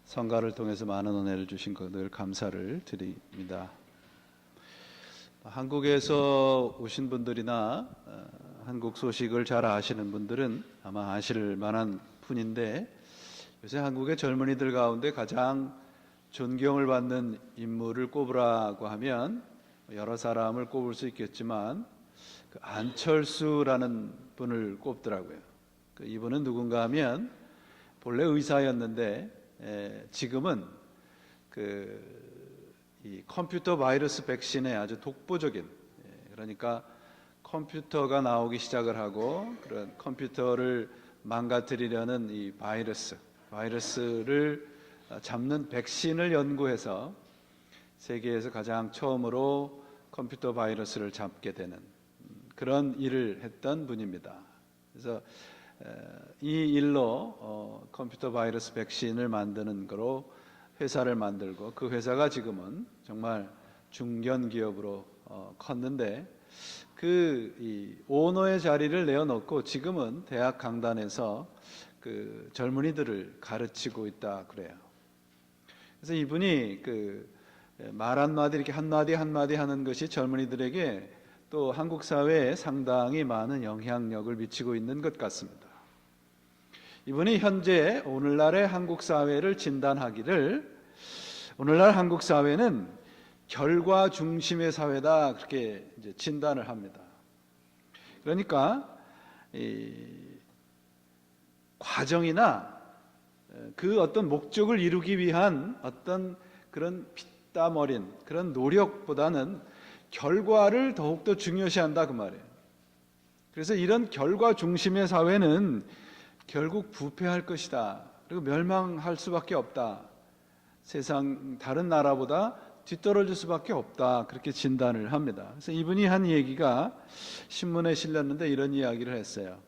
성가를 통해서 많은 은혜를 주신 것을 감사를 드립니다. 한국에서 오신 분들이나 한국 소식을 잘 아시는 분들은 아마 아실 만한 분인데, 요새 한국의 젊은이들 가운데 가장 존경을 받는 인물을 꼽으라고 하면 여러 사람을 꼽을 수 있겠지만 그 안철수라는 분을 꼽더라고요. 이분은 누군가 하면 본래 의사였는데 지금은 이 컴퓨터 바이러스 백신의 아주 독보적인, 그러니까 컴퓨터가 나오기 시작을 하고 그런 컴퓨터를 망가뜨리려는 이 바이러스를 잡는 백신을 연구해서 세계에서 가장 처음으로 컴퓨터 바이러스를 잡게 되는 그런 일을 했던 분입니다. 그래서 이 일로 컴퓨터 바이러스 백신을 만드는 거로 회사를 만들고, 그 회사가 지금은 정말 중견 기업으로 컸는데, 이 오너의 자리를 내어놓고 지금은 대학 강단에서 그 젊은이들을 가르치고 있다 그래요. 그래서 이분이 말 한마디 이렇게 한마디 하는 것이 젊은이들에게 또 한국 사회에 상당히 많은 영향력을 미치고 있는 것 같습니다. 이분이 현재 오늘날의 한국 사회를 진단하기를, 오늘날 한국 사회는 결과 중심의 사회다, 그렇게 이제 진단을 합니다. 그러니까 이 과정이나 그 어떤 목적을 이루기 위한 어떤 그런 피땀 어린 그런 노력보다는 결과를 더욱더 중요시한다, 그 말이에요. 그래서 이런 결과 중심의 사회는 결국 부패할 것이다, 그리고 멸망할 수밖에 없다, 세상 다른 나라보다 뒤떨어질 수밖에 없다, 그렇게 진단을 합니다. 그래서 이분이 한 얘기가 신문에 실렸는데 이런 이야기를 했어요.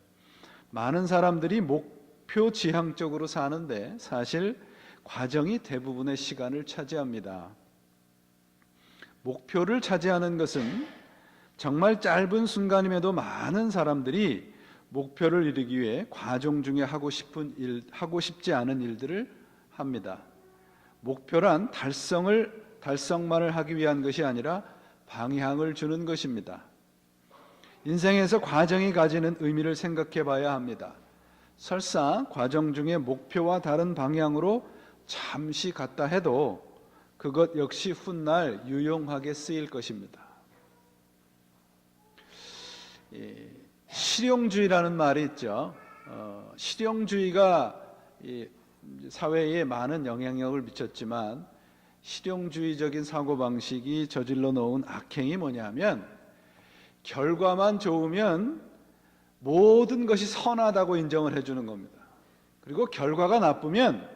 많은 사람들이 목표 지향적으로 사는데 사실 과정이 대부분의 시간을 차지합니다. 목표를 차지하는 것은 정말 짧은 순간임에도 많은 사람들이 목표를 이루기 위해 과정 중에 하고 싶지 않은 일들을 합니다. 목표란 달성만을 하기 위한 것이 아니라 방향을 주는 것입니다. 인생에서 과정이 가지는 의미를 생각해 봐야 합니다. 설사 과정 중에 목표와 다른 방향으로 잠시 갔다 해도 그것 역시 훗날 유용하게 쓰일 것입니다. 실용주의라는 말이 있죠. 실용주의가 사회에 많은 영향력을 미쳤지만, 실용주의적인 사고방식이 저질러 놓은 악행이 뭐냐면, 결과만 좋으면 모든 것이 선하다고 인정을 해주는 겁니다. 그리고 결과가 나쁘면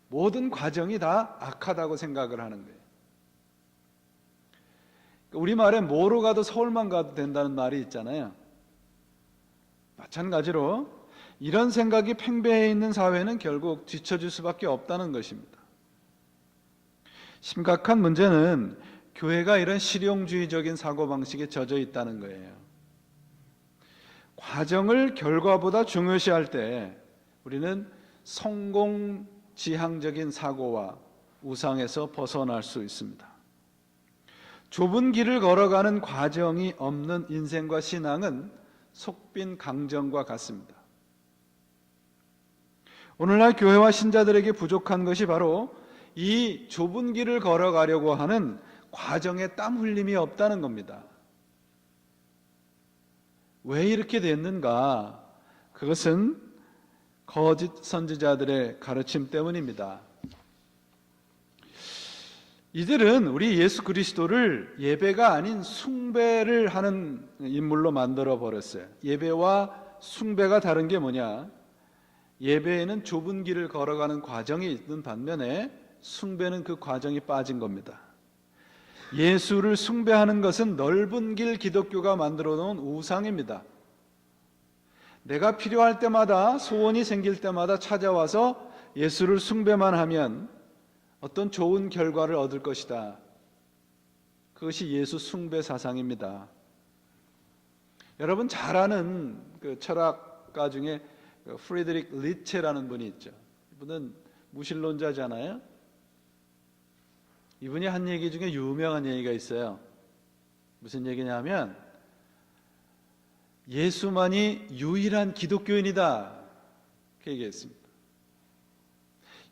모든 과정이 다 악하다고 생각을 하는 거예요. 우리말에 뭐로 가도 서울만 가도 된다는 말이 있잖아요. 마찬가지로 이런 생각이 팽배해 있는 사회는 결국 뒤처질 수밖에 없다는 것입니다. 심각한 문제는 교회가 이런 실용주의적인 사고방식에 젖어 있다는 거예요. 과정을 결과보다 중요시할 때 우리는 성공지향적인 사고와 우상에서 벗어날 수 있습니다. 좁은 길을 걸어가는 과정이 없는 인생과 신앙은 속빈 강정과 같습니다. 오늘날 교회와 신자들에게 부족한 것이 바로 이 좁은 길을 걸어가려고 하는 과정에 땀 흘림이 없다는 겁니다. 왜 이렇게 됐는가? 그것은 거짓 선지자들의 가르침 때문입니다. 이들은 우리 예수 그리스도를 예배가 아닌 숭배를 하는 인물로 만들어 버렸어요. 예배와 숭배가 다른 게 뭐냐? 예배에는 좁은 길을 걸어가는 과정이 있는 반면에 숭배는 그 과정이 빠진 겁니다. 예수를 숭배하는 것은 넓은 길 기독교가 만들어 놓은 우상입니다. 내가 필요할 때마다, 소원이 생길 때마다 찾아와서 예수를 숭배만 하면 어떤 좋은 결과를 얻을 것이다. 그것이 예수 숭배 사상입니다. 여러분 잘 아는 그 철학가 중에 프리드릭 니체라는 분이 있죠. 이분은 무신론자잖아요. 이분이 한 얘기 중에 유명한 얘기가 있어요. 무슨 얘기냐면 예수만이 유일한 기독교인이다, 그 얘기했습니다.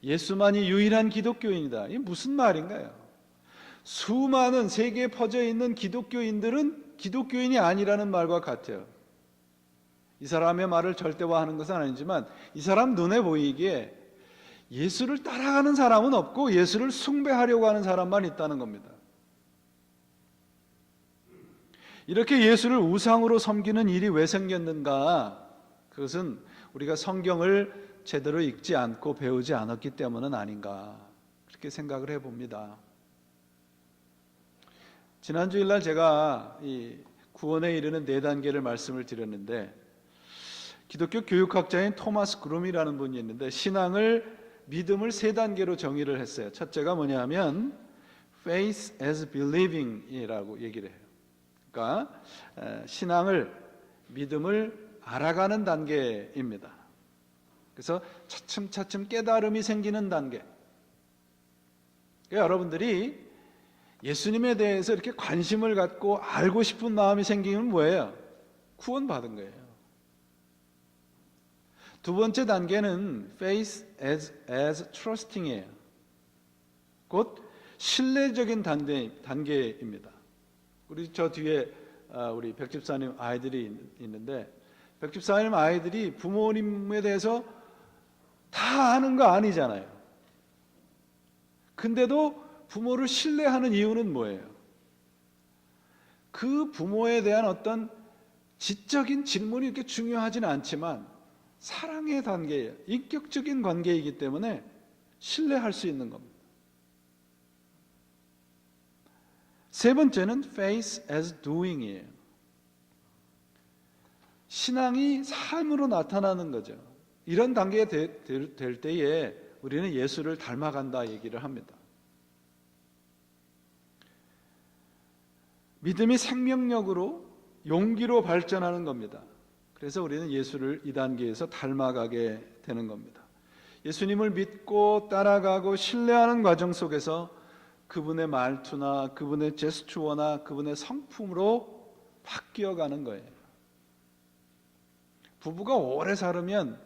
예수만이 유일한 기독교인이다. 이게 무슨 말인가요? 수많은 세계에 퍼져 있는 기독교인들은 기독교인이 아니라는 말과 같아요. 이 사람의 말을 절대화하는 것은 아니지만 이 사람 눈에 보이기에 예수를 따라가는 사람은 없고 예수를 숭배하려고 하는 사람만 있다는 겁니다. 이렇게 예수를 우상으로 섬기는 일이 왜 생겼는가? 그것은 우리가 성경을 제대로 읽지 않고 배우지 않았기 때문은 아닌가, 그렇게 생각을 해봅니다. 지난 주일날 제가 이 구원에 이르는 4단계를 말씀을 드렸는데, 기독교 교육학자인 토마스 그룸이라는 분이 있는데 믿음을 3단계로 정의를 했어요. 첫째가 뭐냐면 faith as believing이라고 얘기를 해요. 그러니까 믿음을 알아가는 단계입니다. 그래서 차츰차츰 깨달음이 생기는 단계. 그러니까 여러분들이 예수님에 대해서 이렇게 관심을 갖고 알고 싶은 마음이 생기면 뭐예요? 구원받은 거예요. 두 번째 단계는 faith as trusting이에요. 곧 신뢰적인 단계입니다. 우리 저 뒤에 우리 백집사님 아이들이 있는데, 백집사님 아이들이 부모님에 대해서 다 아는 거 아니잖아요. 근데도 부모를 신뢰하는 이유는 뭐예요? 그 부모에 대한 어떤 지적인 질문이 이렇게 중요하지는 않지만 사랑의 단계예요. 인격적인 관계이기 때문에 신뢰할 수 있는 겁니다. 세 번째는 faith as doing이에요. 신앙이 삶으로 나타나는 거죠. 이런 단계에 될 때에 우리는 예수를 닮아간다 얘기를 합니다. 믿음이 생명력으로, 용기로 발전하는 겁니다. 그래서 우리는 예수를 이 단계에서 닮아가게 되는 겁니다. 예수님을 믿고 따라가고 신뢰하는 과정 속에서 그분의 말투나 그분의 제스처나 그분의 성품으로 바뀌어가는 거예요. 부부가 오래 살으면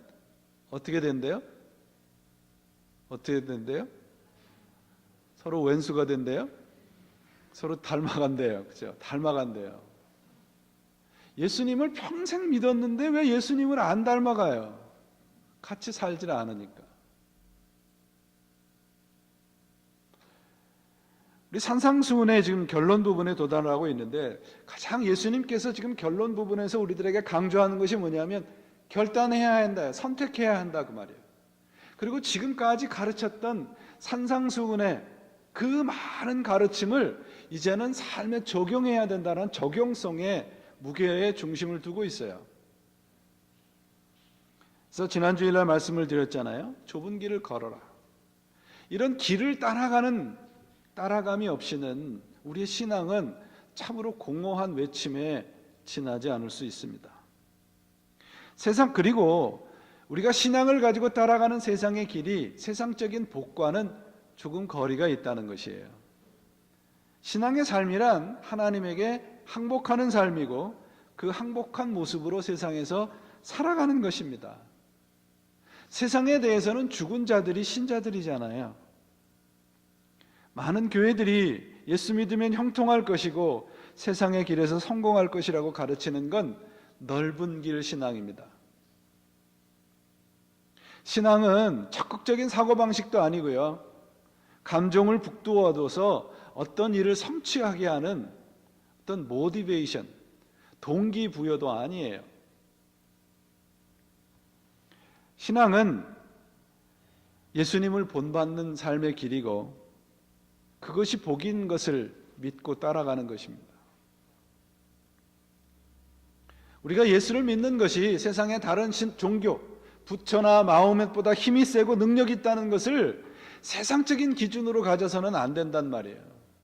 어떻게 된대요? 어떻게 된대요? 서로 왼수가 된대요? 서로 닮아간대요. 그죠? 닮아간대요. 예수님을 평생 믿었는데 왜 예수님을 안 닮아가요? 같이 살질 않으니까. 우리 산상수훈의 지금 결론 부분에 도달하고 있는데, 가장 예수님께서 지금 결론 부분에서 우리들에게 강조하는 것이 뭐냐면 결단해야 한다, 선택해야 한다, 그 말이에요. 그리고 지금까지 가르쳤던 산상수훈의 그 많은 가르침을 이제는 삶에 적용해야 된다는 적용성에 무게의 중심을 두고 있어요. 그래서 지난 주일날 말씀을 드렸잖아요. 좁은 길을 걸어라. 이런 길을 따라감이 없이는 우리의 신앙은 참으로 공허한 외침에 지나지 않을 수 있습니다. 그리고 우리가 신앙을 가지고 따라가는 세상의 길이 세상적인 복과는 조금 거리가 있다는 것이에요. 신앙의 삶이란 하나님에게 항복하는 삶이고 그 항복한 모습으로 세상에서 살아가는 것입니다. 세상에 대해서는 죽은 자들이 신자들이잖아요. 많은 교회들이 예수 믿으면 형통할 것이고 세상의 길에서 성공할 것이라고 가르치는 건 넓은 길 신앙입니다. 신앙은 적극적인 사고방식도 아니고요, 감정을 북돋워서 어떤 일을 성취하게 하는 어떤 모티베이션, 동기부여도 아니에요. 신앙은 예수님을 본받는 삶의 길이고 그것이 복인 것을 믿고 따라가는 것입니다. 우리가 예수를 믿는 것이 세상의 다른 종교, 부처나 마호멧보다 힘이 세고 능력이 있다는 것을 세상적인 기준으로 가져서는 안 된단 말이에요.